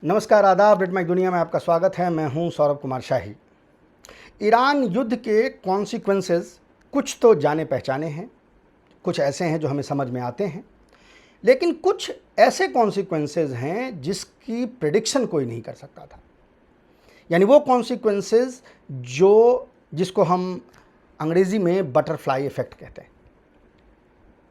नमस्कार, आदाब। Red mic दुनिया में आपका स्वागत है। मैं हूं सौरभ कुमार शाही। ईरान युद्ध के कॉन्सिक्वेंसेस कुछ तो जाने पहचाने हैं, कुछ ऐसे हैं जो हमें समझ में आते हैं, लेकिन कुछ ऐसे कॉन्सिक्वेंसेस हैं जिसकी प्रेडिक्शन कोई नहीं कर सकता था। यानी वो कॉन्सिक्वेंसेस जिसको हम अंग्रेज़ी में बटरफ्लाई इफेक्ट कहते हैं।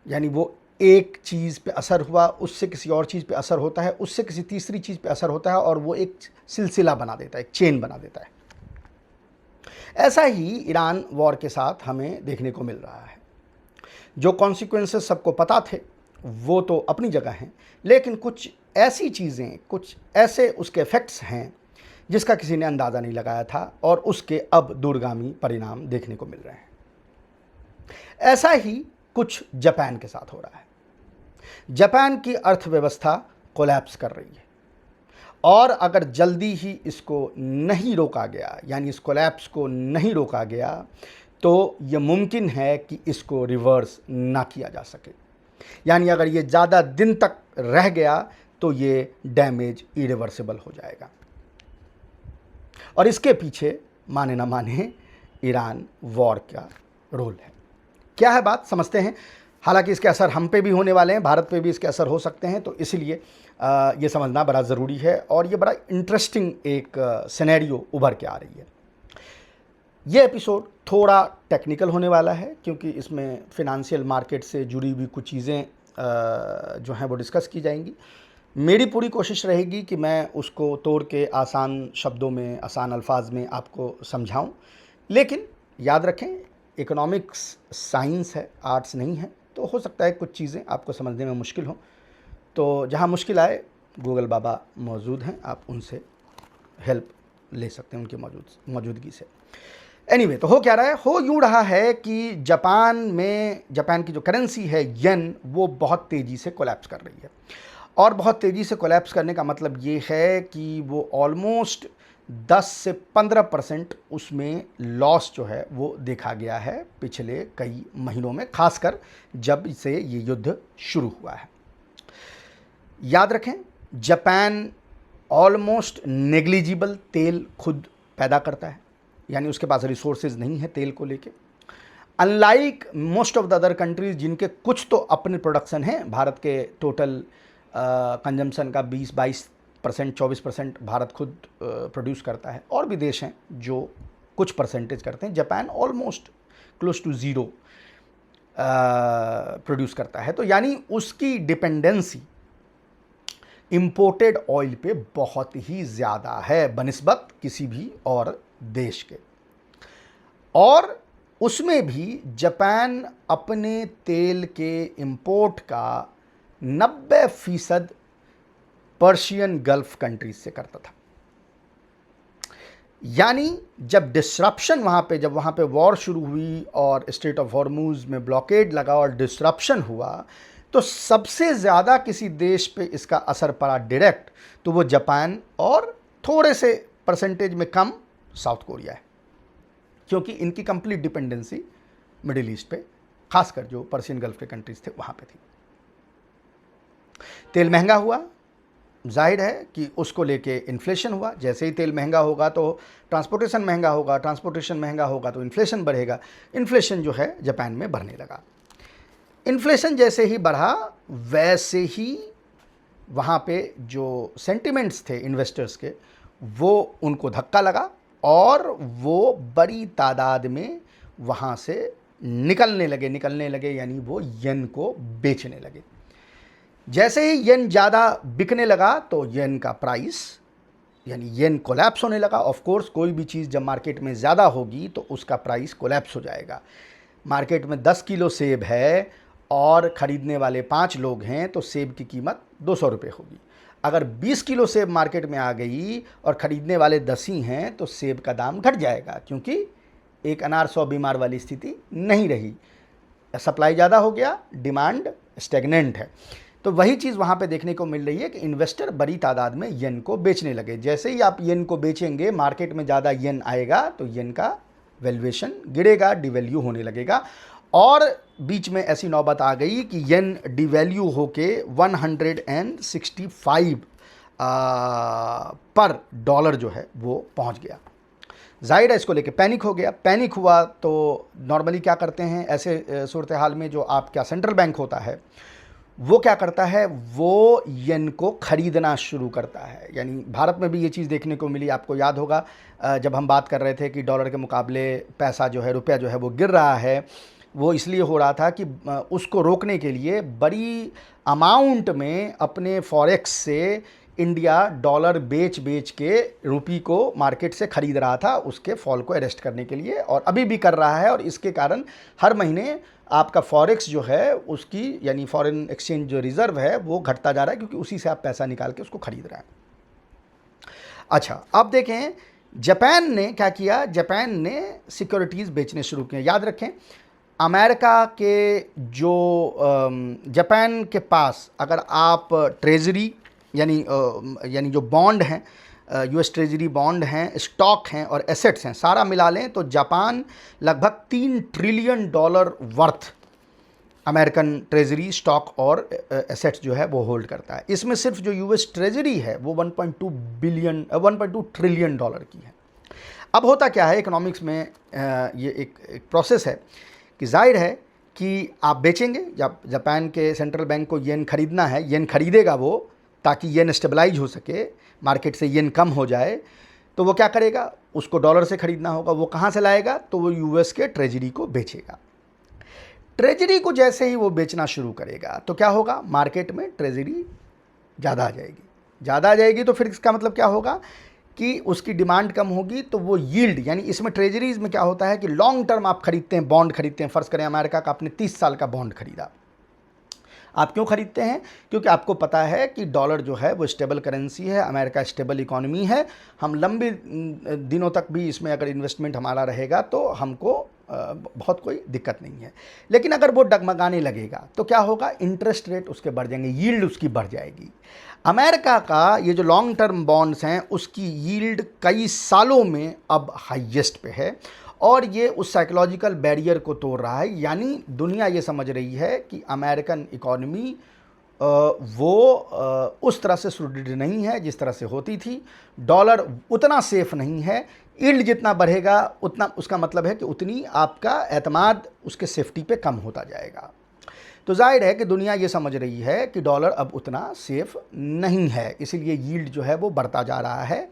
यानी वो एक चीज़ पे असर हुआ, उससे किसी और चीज़ पे असर होता है, उससे किसी तीसरी चीज़ पे असर होता है और वो एक सिलसिला बना देता है, एक चेन बना देता है। ऐसा ही ईरान वॉर के साथ हमें देखने को मिल रहा है। जो कॉन्सिक्वेंसेस सबको पता थे वो तो अपनी जगह हैं, लेकिन कुछ ऐसी चीज़ें, कुछ ऐसे उसके इफ़ेक्ट्स हैं जिसका किसी ने अंदाज़ा नहीं लगाया था और उसके अब दूरगामी परिणाम देखने को मिल रहे हैं। ऐसा ही कुछ जापान के साथ हो रहा है। जापान की अर्थव्यवस्था कोलैप्स कर रही है और अगर जल्दी ही इसको नहीं रोका गया, यानी इस कोलैप्स को नहीं रोका गया, तो यह मुमकिन है कि इसको रिवर्स ना किया जा सके। यानी अगर ये ज़्यादा दिन तक रह गया तो ये डैमेज इरिवर्सिबल हो जाएगा। और इसके पीछे माने ना माने ईरान वॉर का रोल है। क्या है बात, समझते हैं। हालांकि इसके असर हम पे भी होने वाले हैं, भारत पे भी इसके असर हो सकते हैं, तो इसलिए ये समझना बड़ा ज़रूरी है और ये बड़ा इंटरेस्टिंग एक सिनेरियो उभर के आ रही है। ये एपिसोड थोड़ा टेक्निकल होने वाला है क्योंकि इसमें फिनंशियल मार्केट से जुड़ी हुई कुछ चीज़ें जो हैं वो डिस्कस की जाएंगी। मेरी पूरी कोशिश रहेगी कि मैं उसको तोड़ के आसान शब्दों में, आसान अल्फाज में आपको समझाऊं, लेकिन याद रखें इकोनॉमिक्स साइंस है, आर्ट्स नहीं है, तो हो सकता है कुछ चीज़ें आपको समझने में मुश्किल हो। तो जहाँ मुश्किल आए गूगल बाबा मौजूद हैं, आप उनसे हेल्प ले सकते हैं, उनकी मौजूदगी से। एनीवे, तो हो क्या रहा है? हो यूँ रहा है कि जापान की जो करेंसी है येन, वो बहुत तेज़ी से कोलैप्स कर रही है। और बहुत तेज़ी से कोलैप्स करने का मतलब ये है कि वो ऑलमोस्ट 10 से 15% उसमें लॉस जो है वो देखा गया है पिछले कई महीनों में, खासकर जब से ये युद्ध शुरू हुआ है। याद रखें, जापान ऑलमोस्ट नेग्लिजिबल तेल खुद पैदा करता है, यानी उसके पास रिसोर्सेज नहीं है तेल को लेके। Unlike most of the other countries जिनके कुछ तो अपने प्रोडक्शन हैं, भारत के टोटल कंजम्पशन का 20-22%, 24% भारत खुद प्रोड्यूस करता है, और भी देश हैं जो कुछ परसेंटेज करते हैं। Japan almost close to zero produce करता है, तो यानी उसकी डिपेंडेंसी इंपोर्टेड ऑयल पे बहुत ही ज़्यादा है बनिस्बत किसी भी और देश के। और उसमें भी जापान अपने तेल के इंपोर्ट का 90% पर्शियन गल्फ कंट्रीज से करता था। यानी जब डिसरप्शन जब वहाँ पे वॉर शुरू हुई और स्ट्रेट ऑफ हॉर्मुज में ब्लॉकेड लगा और डिसरप्शन हुआ, तो सबसे ज़्यादा किसी देश पे इसका असर पड़ा डायरेक्ट, तो वो जापान और थोड़े से परसेंटेज में कम साउथ कोरिया है, क्योंकि इनकी कंप्लीट डिपेंडेंसी मिडिल ईस्ट पे, खासकर जो पर्शियन गल्फ के कंट्रीज थे वहाँ पे थी। तेल महंगा हुआ, जाहिर है कि उसको लेके इन्फ्लेशन हुआ। जैसे ही तेल महंगा होगा तो ट्रांसपोर्टेशन महंगा होगा, ट्रांसपोर्टेशन महंगा होगा तो इन्फ्लेशन बढ़ेगा। इन्फ्लेशन जो है जापान में बढ़ने लगा। इन्फ्लेशन जैसे ही बढ़ा, वैसे ही वहाँ पे जो सेंटिमेंट्स थे इन्वेस्टर्स के, वो उनको धक्का लगा और वो बड़ी तादाद में वहाँ से निकलने लगे, यानी वो येन को बेचने लगे। जैसे ही येन ज़्यादा बिकने लगा तो येन का प्राइस, यानी येन कोलैप्स होने लगा। ऑफ कोर्स कोई भी चीज़ जब मार्केट में ज़्यादा होगी तो उसका प्राइस कोलैप्स हो जाएगा। मार्केट में 10 किलो सेब है और ख़रीदने वाले 5 लोग हैं तो सेब की कीमत 200 रुपये होगी। अगर 20 किलो सेब मार्केट में आ गई और ख़रीदने वाले 10 ही हैं तो सेब का दाम घट जाएगा, क्योंकि एक अनार 100 बीमार वाली स्थिति नहीं रही। सप्लाई ज़्यादा हो गया, डिमांड स्टेगनेंट है। तो वही चीज़ वहाँ पे देखने को मिल रही है कि इन्वेस्टर बड़ी तादाद में येन को बेचने लगे। जैसे ही आप येन को बेचेंगे, मार्केट में ज़्यादा येन आएगा तो येन का वैल्यूएशन गिरेगा, डिवैल्यू होने लगेगा। और बीच में ऐसी नौबत आ गई कि येन डिवैल्यू होके 165 पर डॉलर जो है वो पहुंच गया। जाहिर है इसको लेके पैनिक हो गया। पैनिक हुआ तो नॉर्मली क्या करते हैं ऐसे सूरत हाल में, जो आपका सेंट्रल बैंक होता है वो क्या करता है, वो येन को खरीदना शुरू करता है। यानी भारत में भी ये चीज़ देखने को मिली। आपको याद होगा जब हम बात कर रहे थे कि डॉलर के मुकाबले पैसा जो है, रुपया जो है वो गिर रहा है, वो इसलिए हो रहा था कि उसको रोकने के लिए बड़ी अमाउंट में अपने फॉरेक्स से इंडिया डॉलर बेच बेच के रुपी को मार्केट से खरीद रहा था, उसके फॉल को अरेस्ट करने के लिए, और अभी भी कर रहा है। और इसके कारण हर महीने आपका फॉरेक्स जो है उसकी, यानी फॉरेन एक्सचेंज जो रिजर्व है वो घटता जा रहा है, क्योंकि उसी से आप पैसा निकाल के उसको खरीद रहे हैं। अच्छा, अब देखें जापान ने क्या किया। जापान ने सिक्योरिटीज़ बेचने शुरू किए। याद रखें, अमेरिका के जो जापान के पास अगर आप ट्रेजरी यानी जो बॉन्ड हैं, यूएस ट्रेजरी बॉन्ड हैं, स्टॉक हैं और एसेट्स हैं, सारा मिला लें तो जापान लगभग $3 trillion worth American treasury, stock और एसेट्स जो है वो होल्ड करता है। इसमें सिर्फ जो यूएस ट्रेजरी है वो 1.2 ट्रिलियन डॉलर की है। अब होता क्या है इकोनॉमिक्स में, ये एक प्रोसेस है कि जाहिर है कि आप बेचेंगे, जब जापान के सेंट्रल बैंक को येन खरीदना है, येन खरीदेगा वो, ताकि येन स्टेबलाइज हो सके, मार्केट से येन कम हो जाए, तो वो क्या करेगा, उसको डॉलर से खरीदना होगा। वो कहाँ से लाएगा, तो वो यूएस के ट्रेजरी को बेचेगा। ट्रेजरी को जैसे ही वो बेचना शुरू करेगा तो क्या होगा, मार्केट में ट्रेजरी ज़्यादा आ जाएगी। ज़्यादा आ जाएगी तो फिर इसका मतलब क्या होगा कि उसकी डिमांड कम होगी, तो वो यील्ड, यानी इसमें ट्रेजरीज में क्या होता है कि लॉन्ग टर्म आप खरीदते हैं, बॉन्ड खरीदते हैं। फ़र्ज़ करें अमेरिका का आपने 30 साल का बॉन्ड खरीदा। आप क्यों खरीदते हैं, क्योंकि आपको पता है कि डॉलर जो है वो स्टेबल करेंसी है, अमेरिका स्टेबल इकोनॉमी है, हम लंबे दिनों तक भी इसमें अगर इन्वेस्टमेंट हमारा रहेगा तो हमको बहुत कोई दिक्कत नहीं है। लेकिन अगर वो डगमगाने लगेगा तो क्या होगा, इंटरेस्ट रेट उसके बढ़ जाएंगे, यील्ड उसकी बढ़ जाएगी। अमेरिका का ये जो लॉन्ग टर्म बॉन्ड्स हैं उसकी यील्ड कई सालों में अब हाईएस्ट पे है, और ये उस साइकोलॉजिकल बैरियर को तोड़ रहा है। यानी दुनिया ये समझ रही है कि अमेरिकन इकॉनमी वो उस तरह से सुदृढ़ नहीं है जिस तरह से होती थी। डॉलर उतना सेफ नहीं है। यील्ड जितना बढ़ेगा उतना, उसका मतलब है कि उतनी आपका एतमाद उसके सेफ्टी पे कम होता जाएगा। तो जाहिर है कि दुनिया ये समझ रही है कि डॉलर अब उतना सेफ नहीं है, इसीलिए यील्ड जो है वो बढ़ता जा रहा है।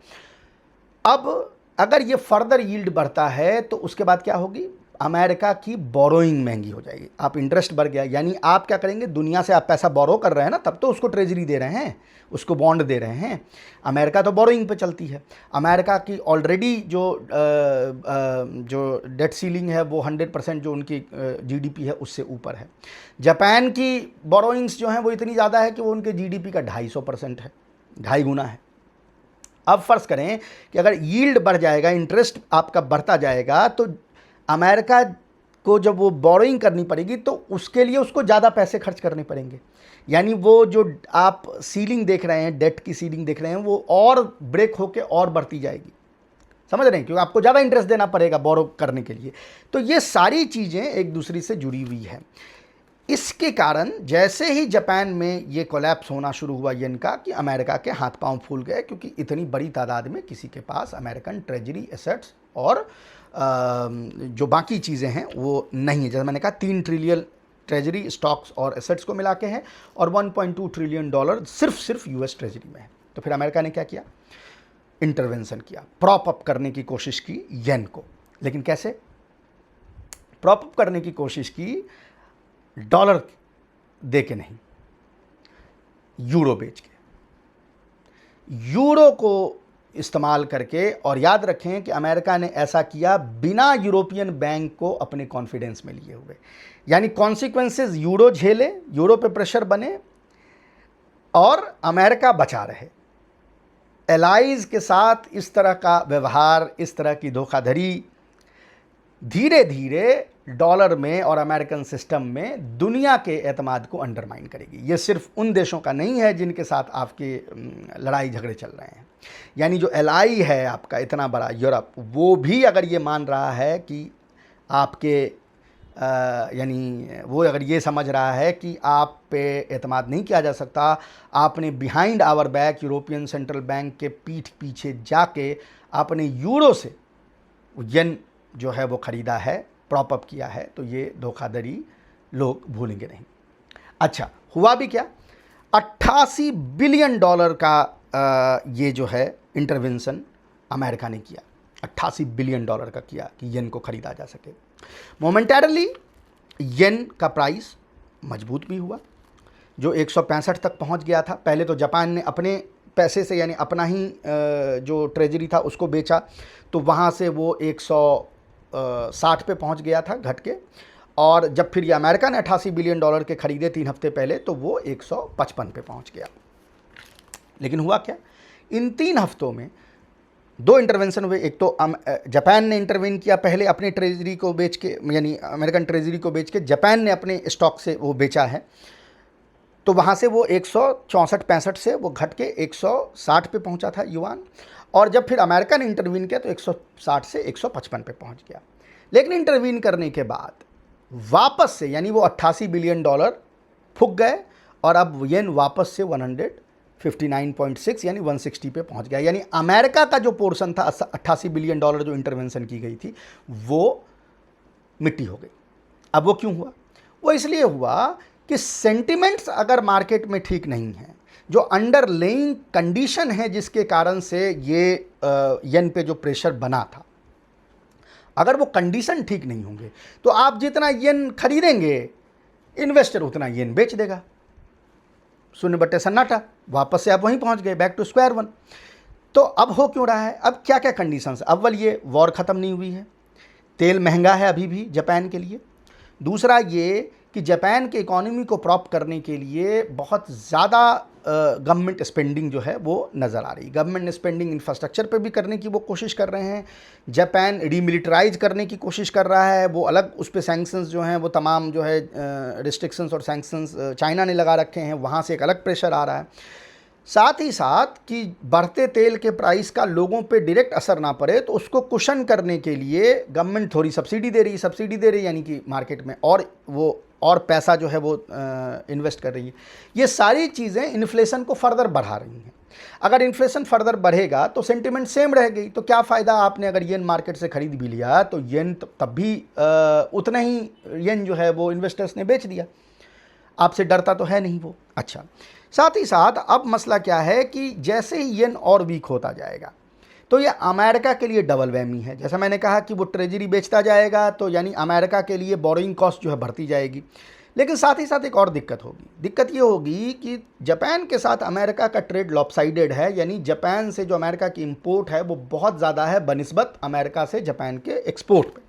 अब अगर ये फर्दर यील्ड बढ़ता है तो उसके बाद क्या होगी, अमेरिका की बोरोइंग महंगी हो जाएगी। आप इंटरेस्ट बढ़ गया, यानी आप क्या करेंगे, दुनिया से आप पैसा बोरो कर रहे हैं ना, तब तो उसको ट्रेजरी दे रहे हैं, उसको बॉन्ड दे रहे हैं। अमेरिका तो बोरोइंग पे चलती है। अमेरिका की ऑलरेडी जो डेट सीलिंग है वो 100% जो उनकी जीडीपी है उससे ऊपर है। जापान की बोरोइंग्स जो हैं वो इतनी ज़्यादा है कि वो उनके जीडीपी का 250% है, 2.5 गुना है। अब फ़र्ज़ करें कि अगर यील्ड बढ़ जाएगा, इंटरेस्ट आपका बढ़ता जाएगा, तो अमेरिका को जब वो बोरोइंग करनी पड़ेगी तो उसके लिए उसको ज़्यादा पैसे खर्च करने पड़ेंगे। यानी वो जो आप सीलिंग देख रहे हैं, डेट की सीलिंग देख रहे हैं, वो और ब्रेक होके और बढ़ती जाएगी। समझ रहे हैं, क्योंकि आपको ज़्यादा इंटरेस्ट देना पड़ेगा बोरो करने के लिए। तो ये सारी चीज़ें एक दूसरे से जुड़ी हुई हैं। इसके कारण जैसे ही जापान में ये कोलैप्स होना शुरू हुआ येन का, कि अमेरिका के हाथ पांव फूल गए, क्योंकि इतनी बड़ी तादाद में किसी के पास अमेरिकन ट्रेजरी एसेट्स और जो बाकी चीज़ें हैं वो नहीं है। जैसे मैंने कहा 3 ट्रिलियन ट्रेजरी, स्टॉक्स और एसेट्स को मिला के हैं, और 1.2 ट्रिलियन डॉलर सिर्फ यूएस ट्रेजरी में है। तो फिर अमेरिका ने क्या किया, इंटरवेंशन किया, प्रॉप अप करने की कोशिश की येन को। लेकिन कैसे प्रॉप अप करने की कोशिश की, डॉलर दे के नहीं, यूरो बेच के, यूरो को इस्तेमाल करके। और याद रखें कि अमेरिका ने ऐसा किया बिना यूरोपियन बैंक को अपने कॉन्फिडेंस में लिए हुए। यानी कॉन्सिक्वेंसेस यूरो झेले, यूरो पे प्रेशर बने और अमेरिका बचा रहे। एलाइज के साथ इस तरह का व्यवहार, इस तरह की धोखाधड़ी धीरे धीरे डॉलर में और अमेरिकन सिस्टम में दुनिया के एतमाद को अंडरमाइन करेगी। ये सिर्फ उन देशों का नहीं है जिनके साथ आपके लड़ाई झगड़े चल रहे हैं। यानी जो एलआई है आपका इतना बड़ा यूरोप, वो भी अगर ये मान रहा है कि आपके यानी वो अगर ये समझ रहा है कि आप पे एतमाद नहीं किया जा सकता, आपने behind our back European central bank के पीठ पीछे जाके आपने यूरो से येन जो है वो ख़रीदा है, प्रॉप अप किया है, तो ये धोखाधड़ी लोग भूलेंगे नहीं। अच्छा, हुआ भी क्या, $88 बिलियन का ये जो है इंटरवेंशन अमेरिका ने किया, $88 बिलियन का किया कि येन को ख़रीदा जा सके। मोमेंटरली येन का प्राइस मजबूत भी हुआ, जो 165 तक पहुंच गया था। पहले तो जापान ने अपने पैसे से यानी अपना ही जो ट्रेजरी था उसको बेचा, तो वहाँ से वो 160 पे पहुंच गया था घट के, और जब फिर ये अमेरिका ने $88 बिलियन के ख़रीदे 3 हफ्ते पहले, तो वो 155 पे पहुंच गया। लेकिन हुआ क्या, इन 3 हफ्तों में 2 इंटरवेंशन हुए। एक तो जापान ने इंटरवेन किया पहले अपने ट्रेजरी को बेच के, यानी अमेरिकन ट्रेजरी को बेच के जापान ने अपने स्टॉक से वो बेचा है, तो वहाँ से वो 164-65 से वो घट के 160 पे पहुँचा था युआन, और जब फिर अमेरिका ने इंटरवीन किया तो 160 से 155 पे पहुँच गया। लेकिन इंटरवीन करने के बाद वापस से यानी वो $88 बिलियन फूक गए, और अब येन वापस से 159.6 यानी 160 पे पहुंच गया। यानी अमेरिका का जो पोर्शन था $88 बिलियन जो इंटरवेंशन की गई थी वो मिट्टी हो गई। अब वो क्यों हुआ, वो इसलिए हुआ कि सेंटिमेंट्स अगर मार्केट में ठीक नहीं है, जो अंडरलेइंग कंडीशन है जिसके कारण से ये येन पे जो प्रेशर बना था, अगर वो कंडीशन ठीक नहीं होंगे तो आप जितना येन खरीदेंगे इन्वेस्टर उतना येन बेच देगा, 0 सन्नाटा, वापस से आप वहीं पहुंच गए, बैक टू स्क्वायर वन। तो अब हो क्यों रहा है, अब क्या क्या कंडीशंस, अव्वल ये वॉर ख़त्म नहीं हुई है, तेल महंगा है अभी भी जापान के लिए। दूसरा ये कि जापान के इकोनॉमी को प्रॉप करने के लिए बहुत ज़्यादा गवर्नमेंट स्पेंडिंग जो है वो नज़र आ रही। गवर्नमेंट स्पेंडिंग इंफ्रास्ट्रक्चर पे भी करने की वो कोशिश कर रहे हैं, जापान डीमिलिटराइज करने की कोशिश कर रहा है, वो अलग उस पर सैंक्शंस जो हैं वो तमाम जो है रिस्ट्रिक्शंस और सैंक्शंस चाइना ने लगा रखे हैं, वहाँ से एक अलग प्रेशर आ रहा है। साथ ही साथ कि बढ़ते तेल के प्राइस का लोगों पे डायरेक्ट असर ना पड़े, तो उसको कुशन करने के लिए गवर्नमेंट थोड़ी सब्सिडी दे रही यानी कि मार्केट में और पैसा जो है वो इन्वेस्ट कर रही है। ये सारी चीज़ें इन्फ्लेशन को फर्दर बढ़ा रही हैं। अगर इन्फ्लेशन फर्दर बढ़ेगा तो सेंटिमेंट सेम रह गई, तो क्या फ़ायदा, आपने अगर येन मार्केट से ख़रीद भी लिया तो येन तब भी उतना ही येन जो है वो इन्वेस्टर्स ने बेच दिया, आपसे डरता तो है नहीं वो। अच्छा, साथ ही साथ अब मसला क्या है कि जैसे ही येन और वीक होता जाएगा तो ये अमेरिका के लिए डबल वैमी है। जैसा मैंने कहा कि वो ट्रेजरी बेचता जाएगा तो यानी अमेरिका के लिए बोरिंग कॉस्ट जो है बढ़ती जाएगी। लेकिन साथ ही साथ एक और दिक्कत होगी, दिक्कत ये होगी कि जापान के साथ अमेरिका का ट्रेड लॉपसाइडेड है, यानी जापान से जो अमेरिका की इंपोर्ट है वो बहुत ज़्यादा है बनिस्बत अमेरिका से जापान के एक्सपोर्ट पे।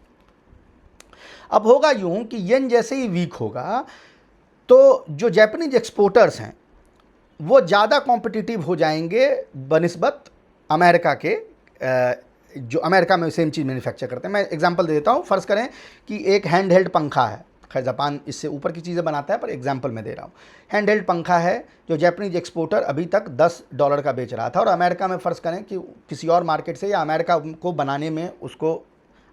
अब होगा यूँ कि येन जैसे ही वीक होगा तो जो जापानीज एक्सपोर्टर्स हैं वो ज़्यादा कॉम्पिटिटिव हो जाएंगे बनिस्बत अमेरिका के, जो अमेरिका में सेम चीज़ मैन्युफैक्चर करते हैं। मैं एग्जांपल दे देता हूँ, फ़र्ज़ करें कि एक हैंड हेल्ड पंखा है, खैर जापान इससे ऊपर की चीज़ें बनाता है पर एग्जांपल मैं दे रहा हूँ। हैंड हेल्ड पंखा है जो जापानीज एक्सपोर्टर अभी तक $10 का बेच रहा था, और अमेरिका में फ़र्ज़ करें कि किसी और मार्केट से या अमेरिका को बनाने में उसको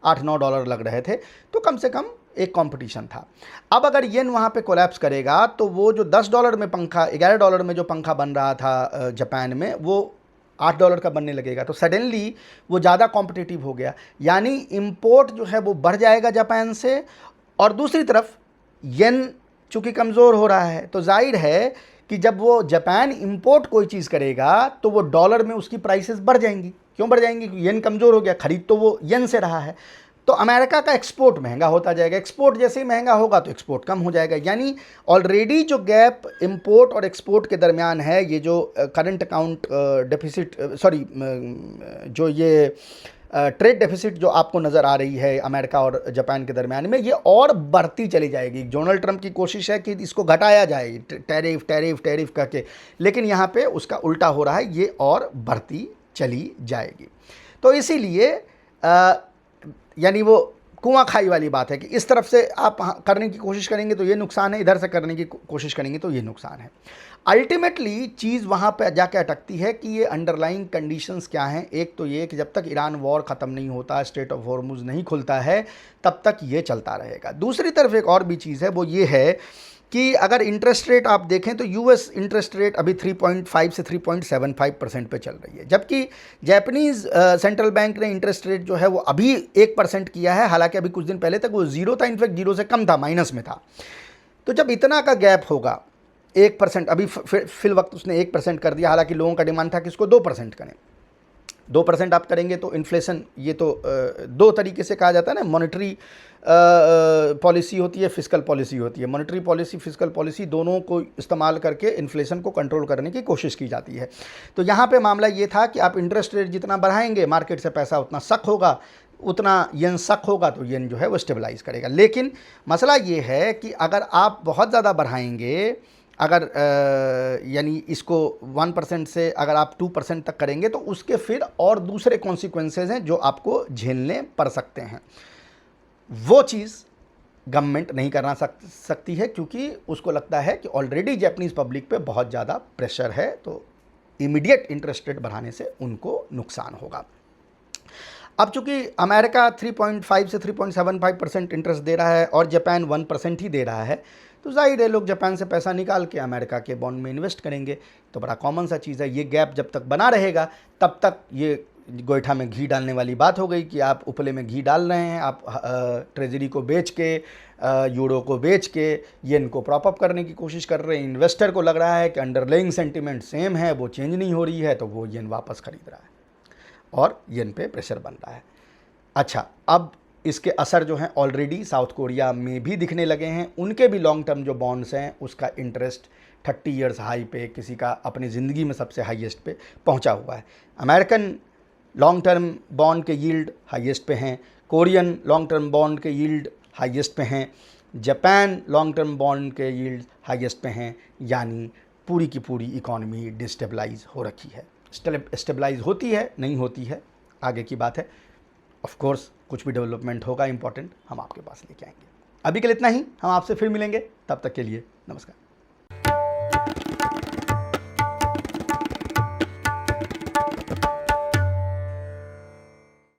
$8-9 लग रहे थे, तो कम से कम एक कंपटीशन था। अब अगर येन वहाँ पे कोलैप्स करेगा तो वो जो $10 में पंखा, $11 में जो पंखा बन रहा था जापान में, वो $8 का बनने लगेगा, तो सडनली वो ज़्यादा कॉम्पिटिटिव हो गया, यानी इंपोर्ट जो है वो बढ़ जाएगा जापान से। और दूसरी तरफ येन चूँकि कमज़ोर हो रहा है तो जाहिर है कि जब वो जापान इंपोर्ट कोई चीज़ करेगा तो वो डॉलर में उसकी प्राइसेस बढ़ जाएंगी। क्यों बढ़ जाएंगी, क्योंकि येन कमज़ोर हो गया, खरीद तो वो येन से रहा है, तो अमेरिका का एक्सपोर्ट महंगा होता जाएगा। एक्सपोर्ट जैसे ही महंगा होगा तो एक्सपोर्ट कम हो जाएगा, यानी ऑलरेडी जो गैप इंपोर्ट और एक्सपोर्ट के दरमियान है, ये जो करंट अकाउंट डेफिसिट, सॉरी जो ये ट्रेड डेफिसिट जो आपको नज़र आ रही है अमेरिका और जापान के दरमियान में, ये और बढ़ती चली जाएगी। डोनाल्ड ट्रंप की कोशिश है कि इसको घटाया जाए, टैरिफ टैरिफ टैरिफ करके, लेकिन यहाँ पे उसका उल्टा हो रहा है, ये और बढ़ती चली जाएगी। तो इसीलिए यानी वो कुआं खाई वाली बात है कि इस तरफ से आप करने की कोशिश करेंगे तो ये नुकसान है, इधर से करने की कोशिश करेंगे तो ये नुकसान है। अल्टीमेटली चीज़ वहाँ पे जाके अटकती है कि ये अंडरलाइंग कंडीशंस क्या हैं। एक तो ये कि जब तक ईरान वॉर ख़त्म नहीं होता, स्ट्रेट ऑफ हॉर्मुज़ नहीं खुलता है, तब तक ये चलता रहेगा। दूसरी तरफ एक और भी चीज़ है, वो ये है कि अगर इंटरेस्ट रेट आप देखें तो यूएस इंटरेस्ट रेट अभी 3.5 से 3.75% पे चल रही है, जबकि जापानीज़ सेंट्रल बैंक ने इंटरेस्ट रेट जो है वो अभी 1% किया है। हालांकि अभी कुछ दिन पहले तक वो ज़ीरो था, इनफैक्ट ज़ीरो से कम था, माइनस में था। तो जब इतना का गैप होगा, 1%, अभी फिल वक्त उसने 1% कर दिया, हालांकि लोगों का डिमांड था कि इसको 2% करें। 2% आप करेंगे तो इन्फ्लेशन, ये तो दो तरीके से कहा जाता है ना, मॉनेटरी पॉलिसी होती है, फिस्कल पॉलिसी होती है। मॉनेटरी पॉलिसी, फिस्कल पॉलिसी दोनों को इस्तेमाल करके इन्फ्लेशन को कंट्रोल करने की कोशिश की जाती है। तो यहाँ पे मामला ये था कि आप इंटरेस्ट रेट जितना बढ़ाएंगे, मार्केट से पैसा उतना सक होगा, उतना येन सक होगा, तो येन जो है वो स्टेबलाइज करेगा। लेकिन मसला ये है कि अगर आप बहुत ज़्यादा बढ़ाएंगे, अगर यानी इसको 1% से अगर आप 2% तक करेंगे, तो उसके फिर और दूसरे कॉन्सिक्वेंसेज हैं जो आपको झेलने पड़ सकते हैं। वो चीज़ गवर्नमेंट नहीं करना सकती है, क्योंकि उसको लगता है कि ऑलरेडी जापानीज़ पब्लिक पे बहुत ज़्यादा प्रेशर है, तो इमीडिएट इंटरेस्ट रेट बढ़ाने से उनको नुकसान होगा। अब चूंकि अमेरिका 3.5 से 3.75% इंटरेस्ट दे रहा है और जापान 1% ही दे रहा है, तो जाहिर है लोग जापान से पैसा निकाल के अमेरिका के बॉन्ड में इन्वेस्ट करेंगे। तो बड़ा कॉमन सा चीज़ है। ये गैप जब तक बना रहेगा, तब तक ये गोईठा में घी डालने वाली बात हो गई कि आप उपले में घी डाल रहे हैं, आप ट्रेजरी को बेच के, यूरो को बेच के येन को प्रॉप अप करने की कोशिश कर रहे हैं। इन्वेस्टर को लग रहा है कि अंडरलाइंग सेंटिमेंट सेम है, वो चेंज नहीं हो रही है, तो वो येन वापस खरीद रहा है और येन पे प्रेशर बन रहा है। अच्छा, अब इसके असर जो हैं ऑलरेडी साउथ कोरिया में भी दिखने लगे हैं। उनके भी लॉन्ग टर्म जो बॉन्ड्स हैं, उसका इंटरेस्ट 30 ईयर्स हाई पे, किसी का अपनी ज़िंदगी में सबसे हाईएस्ट पे पहुंचा हुआ है। अमेरिकन लॉन्ग टर्म बॉन्ड के यील्ड हाईएस्ट पे हैं, कोरियन लॉन्ग टर्म बॉन्ड के यील्ड हाईएस्ट पे हैं, जापान लॉन्ग टर्म बॉन्ड के यील्ड हाईएस्ट पे हैं। यानी पूरी की पूरी इकॉनमी डिस्टेबलाइज हो रखी है। स्टेबलाइज होती है, नहीं होती है, आगे की बात है। ऑफ कोर्स कुछ भी डेवलपमेंट होगा इंपॉर्टेंट, हम आपके पास लेके आएंगे। अभी के लिए इतना ही, हम आपसे फिर मिलेंगे, तब तक के लिए नमस्कार।